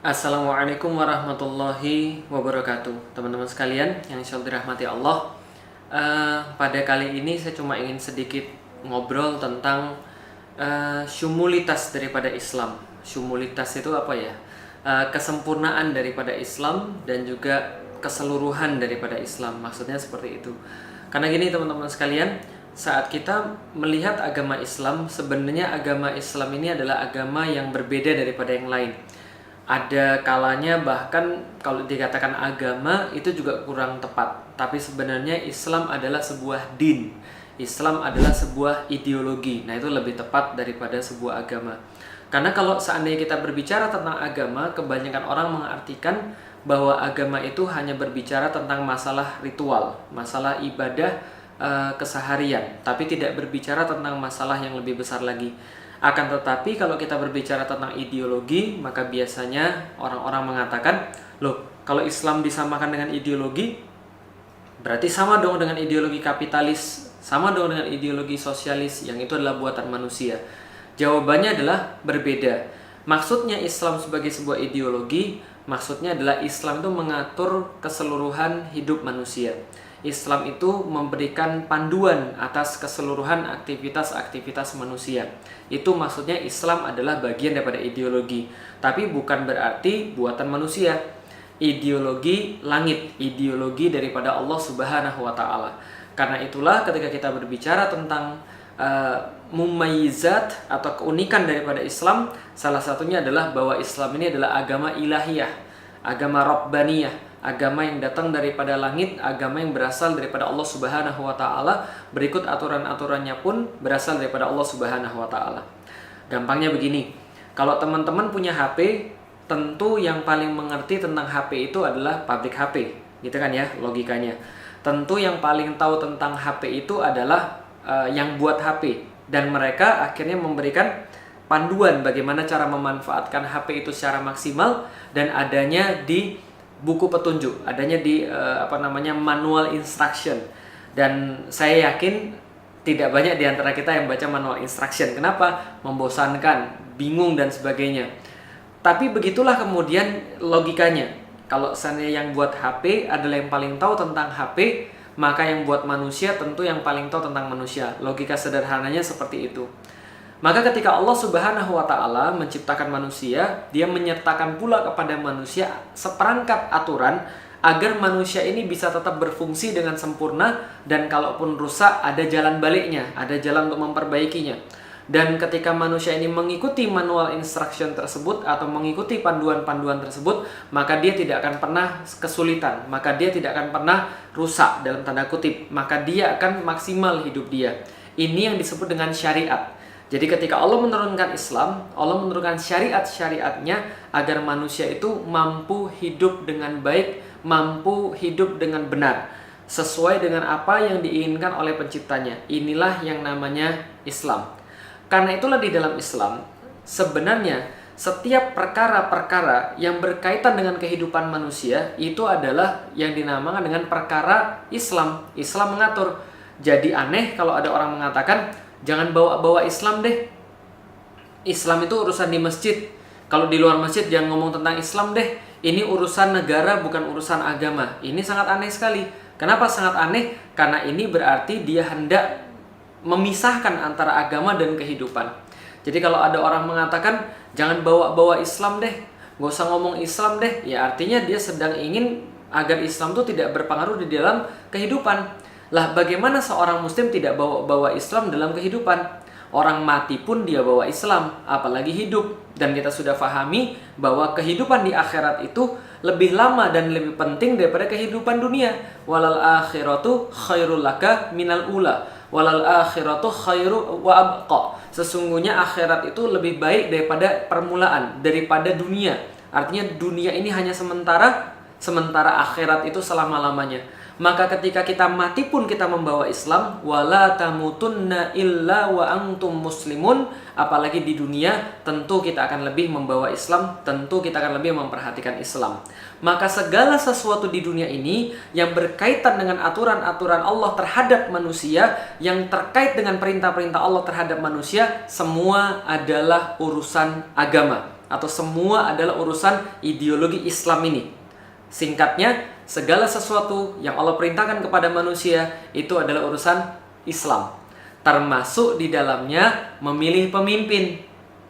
Assalamualaikum warahmatullahi wabarakatuh. Teman-teman sekalian yang insya Allah dirahmati Allah, pada kali ini saya cuma ingin sedikit ngobrol tentang syumulitas daripada Islam. Syumulitas itu apa ya? Kesempurnaan daripada Islam dan juga keseluruhan daripada Islam. Maksudnya seperti itu. Karena gini teman-teman sekalian, saat kita melihat agama Islam, sebenarnya agama Islam ini adalah agama yang berbeda daripada yang lain. Ada kalanya bahkan kalau dikatakan agama itu juga kurang tepat. Tapi sebenarnya Islam adalah sebuah din. Islam adalah sebuah ideologi. Nah, itu lebih tepat daripada sebuah agama. Karena kalau seandainya kita berbicara tentang agama, kebanyakan orang mengartikan bahwa agama itu hanya berbicara tentang masalah ritual, masalah ibadah keseharian, tapi tidak berbicara tentang masalah yang lebih besar lagi. Akan tetapi kalau kita berbicara tentang ideologi, maka biasanya orang-orang mengatakan, loh, kalau Islam disamakan dengan ideologi, berarti sama dong dengan ideologi kapitalis, sama dong dengan ideologi sosialis, yang itu adalah buatan manusia. Jawabannya adalah berbeda. Maksudnya Islam sebagai sebuah ideologi, maksudnya adalah Islam itu mengatur keseluruhan hidup manusia. Islam itu memberikan panduan atas keseluruhan aktivitas-aktivitas manusia. Itu maksudnya Islam adalah bagian daripada ideologi. Tapi bukan berarti buatan manusia. Ideologi langit, ideologi daripada Allah Subhanahu wa Ta'ala. Karena itulah ketika kita berbicara tentang mumayyizat atau keunikan daripada Islam, salah satunya adalah bahwa Islam ini adalah agama ilahiyah, agama rabbaniyah, agama yang datang daripada langit, agama yang berasal daripada Allah Subhanahu wa Ta'ala. Berikut aturan-aturannya pun berasal daripada Allah Subhanahu wa Ta'ala. Gampangnya begini, kalau teman-teman punya HP, tentu yang paling mengerti tentang HP itu adalah pabrik HP, gitu kan ya logikanya. Tentu yang paling tahu tentang HP itu adalah yang buat HP, dan mereka akhirnya memberikan panduan bagaimana cara memanfaatkan HP itu secara maksimal, dan adanya di buku petunjuk, adanya di manual instruction. Dan saya yakin tidak banyak di antara kita yang baca manual instruction. Kenapa? Membosankan, bingung dan sebagainya. Tapi begitulah kemudian logikanya. Kalau seandainya yang buat HP adalah yang paling tahu tentang HP, maka yang buat manusia tentu yang paling tahu tentang manusia. Logika sederhananya seperti itu. Maka ketika Allah Subhanahu wa Ta'ala menciptakan manusia, Dia menyertakan pula kepada manusia seperangkat aturan agar manusia ini bisa tetap berfungsi dengan sempurna, dan kalaupun rusak ada jalan baliknya, ada jalan untuk memperbaikinya. Dan ketika manusia ini mengikuti manual instruction tersebut atau mengikuti panduan-panduan tersebut, maka dia tidak akan pernah kesulitan, maka dia tidak akan pernah rusak dalam tanda kutip, maka dia akan maksimal hidup dia. Ini yang disebut dengan syariat. Jadi ketika Allah menurunkan Islam, Allah menurunkan syariat-syariatnya agar manusia itu mampu hidup dengan baik, mampu hidup dengan benar, sesuai dengan apa yang diinginkan oleh penciptanya. Inilah yang namanya Islam. Karena itulah di dalam Islam, sebenarnya setiap perkara-perkara yang berkaitan dengan kehidupan manusia, itu adalah yang dinamakan dengan perkara Islam. Islam mengatur. Jadi aneh kalau ada orang mengatakan, jangan bawa-bawa Islam deh. Islam itu urusan di masjid. Kalau di luar masjid jangan ngomong tentang Islam deh. Ini urusan negara, bukan urusan agama. Ini sangat aneh sekali. Kenapa sangat aneh? Karena ini berarti dia hendak memisahkan antara agama dan kehidupan. Jadi kalau ada orang mengatakan jangan bawa-bawa Islam deh, gak usah ngomong Islam deh, ya artinya dia sedang ingin agar Islam itu tidak berpengaruh di dalam kehidupan. Lah bagaimana seorang muslim tidak bawa-bawa Islam dalam kehidupan? Orang mati pun dia bawa Islam, apalagi hidup. Dan kita sudah fahami bahwa kehidupan di akhirat itu lebih lama dan lebih penting daripada kehidupan dunia. Walal akhiratu khairul laka minal ula, walal akhiratu khairu wa abqa. Sesungguhnya akhirat itu lebih baik daripada permulaan, daripada dunia. Artinya dunia ini hanya sementara, sementara akhirat itu selama-lamanya. Maka ketika kita mati pun kita membawa Islam, wala tamutunna illa wa antum muslimun. Apalagi di dunia, tentu kita akan lebih membawa Islam, tentu kita akan lebih memperhatikan Islam. Maka segala sesuatu di dunia ini yang berkaitan dengan aturan-aturan Allah terhadap manusia, yang terkait dengan perintah-perintah Allah terhadap manusia, semua adalah urusan agama. atau semua adalah urusan ideologi Islam ini. Singkatnya, segala sesuatu yang Allah perintahkan kepada manusia itu adalah urusan Islam. Termasuk di dalamnya memilih pemimpin.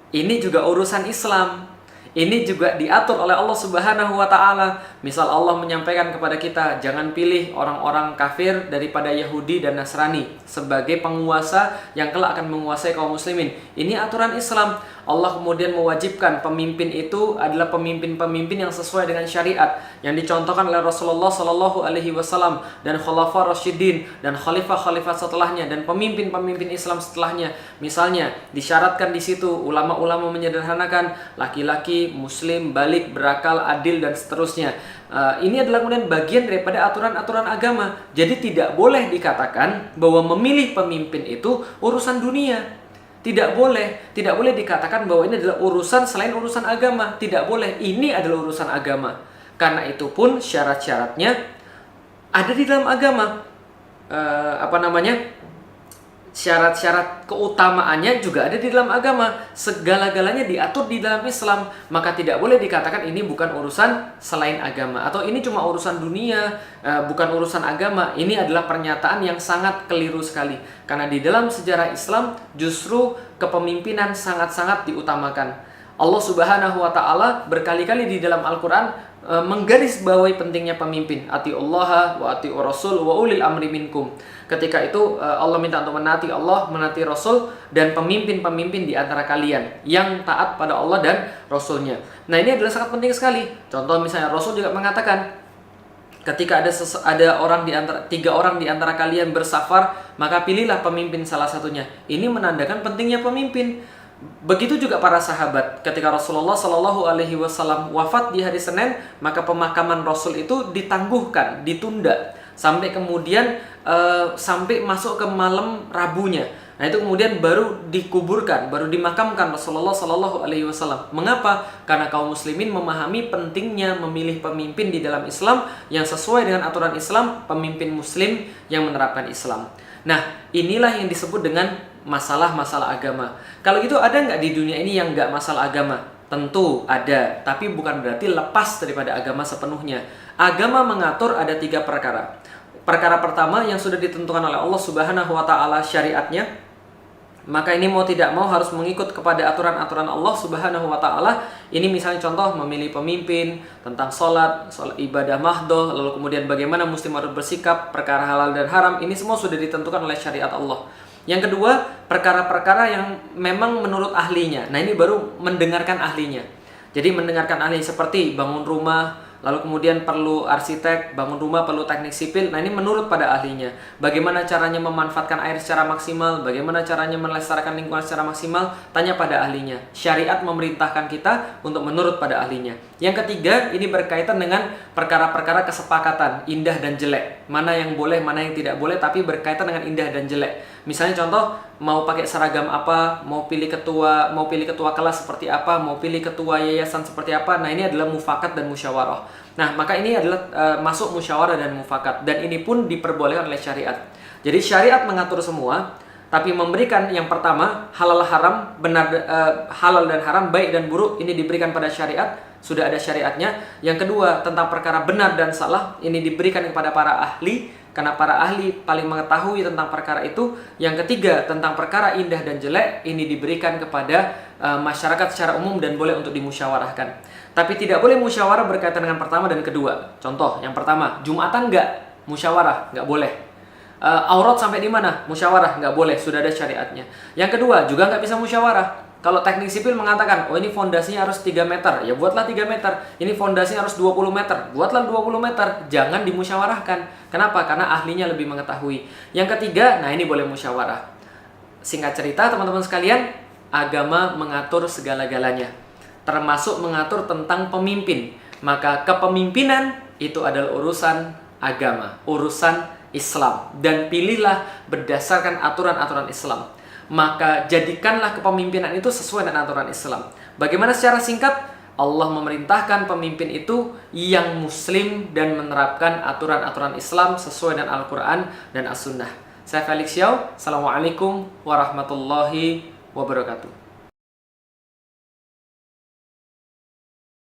Ini juga urusan Islam. Ini juga diatur oleh Allah Subhanahu wa Ta'ala. Misal Allah menyampaikan kepada kita, jangan pilih orang-orang kafir daripada Yahudi dan Nasrani sebagai penguasa yang kelak akan menguasai kaum muslimin. Ini aturan Islam. Allah kemudian mewajibkan pemimpin itu adalah pemimpin-pemimpin yang sesuai dengan syariat yang dicontohkan oleh Rasulullah Shallallahu Alaihi Wasallam dan Khulafaur Rasyidin dan khalifah-khalifah setelahnya dan pemimpin-pemimpin Islam setelahnya. Misalnya disyaratkan di situ ulama-ulama menyederhanakan laki-laki muslim, balik, berakal, adil dan seterusnya. Ini adalah kemudian bagian daripada aturan-aturan agama. Jadi tidak boleh dikatakan bahwa memilih pemimpin itu urusan dunia. Tidak boleh dikatakan bahwa ini adalah urusan selain urusan agama. Tidak boleh, ini adalah urusan agama. Karena itu pun syarat-syaratnya ada di dalam agama. Syarat-syarat keutamaannya juga ada di dalam agama. Segala-galanya diatur di dalam Islam. Maka tidak boleh dikatakan ini bukan urusan selain agama, atau ini cuma urusan dunia, bukan urusan agama. Ini adalah pernyataan yang sangat keliru sekali. Karena di dalam sejarah Islam justru kepemimpinan sangat-sangat diutamakan. Allah Subhanahu wa Ta'ala berkali-kali di dalam Al-Quran menggarisbawahi pentingnya pemimpin. Atiullaha wa atiur rasul wa ulil amri minkum. Ketika itu Allah minta untuk menaati Allah, menaati Rasul, dan pemimpin-pemimpin di antara kalian yang taat pada Allah dan Rasulnya. Nah, ini adalah sangat penting sekali. Contoh misalnya Rasul juga mengatakan, ketika ada tiga orang di antara kalian bersafar, maka pilihlah pemimpin salah satunya. Ini menandakan pentingnya pemimpin. Begitu juga para sahabat. Ketika Rasulullah Shallallahu Alaihi Wasallam wafat di hari Senin, maka pemakaman Rasul itu ditangguhkan, ditunda sampai kemudian sampai masuk ke malam Rabunya. Nah, itu kemudian baru dikuburkan, baru dimakamkan Rasulullah Shallallahu Alaihi Wasallam. Mengapa? Karena kaum muslimin memahami pentingnya memilih pemimpin di dalam Islam yang sesuai dengan aturan Islam, pemimpin muslim yang menerapkan Islam. Nah, inilah yang disebut dengan masalah-masalah agama. Kalau gitu ada nggak di dunia ini yang nggak masalah agama? Tentu ada, tapi bukan berarti lepas daripada agama sepenuhnya. Agama mengatur ada 3 perkara. Perkara pertama yang sudah ditentukan oleh Allah Subhanahu wa Ta'ala syariatnya, maka ini mau tidak mau harus mengikut kepada aturan-aturan Allah Subhanahu wa Ta'ala. Ini misalnya contoh memilih pemimpin, tentang sholat ibadah mahdoh, lalu kemudian bagaimana muslim harus bersikap, perkara halal dan haram, ini semua sudah ditentukan oleh syariat Allah. Yang kedua, perkara-perkara yang memang menurut ahlinya. Nah, ini baru mendengarkan ahlinya. Jadi mendengarkan ahli seperti bangun rumah, lalu kemudian perlu arsitek, bangun rumah perlu teknik sipil. Nah, ini menurut pada ahlinya. Bagaimana caranya memanfaatkan air secara maksimal, bagaimana caranya melestarikan lingkungan secara maksimal, tanya pada ahlinya. Syariat memerintahkan kita untuk menurut pada ahlinya. Yang ketiga, ini berkaitan dengan perkara-perkara kesepakatan, indah dan jelek. Mana yang boleh, mana yang tidak boleh, tapi berkaitan dengan indah dan jelek. Misalnya contoh, mau pakai seragam apa, mau pilih ketua kelas seperti apa, mau pilih ketua yayasan seperti apa. Nah, ini adalah mufakat dan musyawarah. Nah, maka ini adalah masuk musyawarah dan mufakat, dan ini pun diperbolehkan oleh syariat. Jadi syariat mengatur semua, tapi memberikan yang pertama halal haram, halal dan haram, baik dan buruk, ini diberikan pada syariat, sudah ada syariatnya. Yang kedua, tentang perkara benar dan salah, ini diberikan kepada para ahli, karena para ahli paling mengetahui tentang perkara itu. Yang ketiga, tentang perkara indah dan jelek, ini diberikan kepada masyarakat secara umum dan boleh untuk dimusyawarahkan. Tapi tidak boleh musyawarah berkaitan dengan pertama dan kedua. Contoh, yang pertama, Jumatan nggak musyawarah, nggak boleh. Aurat sampai di mana? Musyawarah, nggak boleh, sudah ada syariatnya. Yang kedua, juga nggak bisa musyawarah. Kalau teknik sipil mengatakan, oh ini fondasinya harus 3 meter, ya buatlah 3 meter. Ini fondasinya harus 20 meter, buatlah 20 meter. Jangan dimusyawarahkan. Kenapa? Karena ahlinya lebih mengetahui. Yang ketiga, nah ini boleh musyawarah. Singkat cerita, teman-teman sekalian, agama mengatur segala-galanya, termasuk mengatur tentang pemimpin. Maka kepemimpinan itu adalah urusan agama, urusan Islam. Dan pilihlah berdasarkan aturan-aturan Islam. Maka jadikanlah kepemimpinan itu sesuai dengan aturan Islam. Bagaimana secara singkat? Allah memerintahkan pemimpin itu yang muslim dan menerapkan aturan-aturan Islam sesuai dengan Al-Quran dan As-Sunnah. Saya Felix Xiao. Assalamualaikum warahmatullahi wabarakatuh.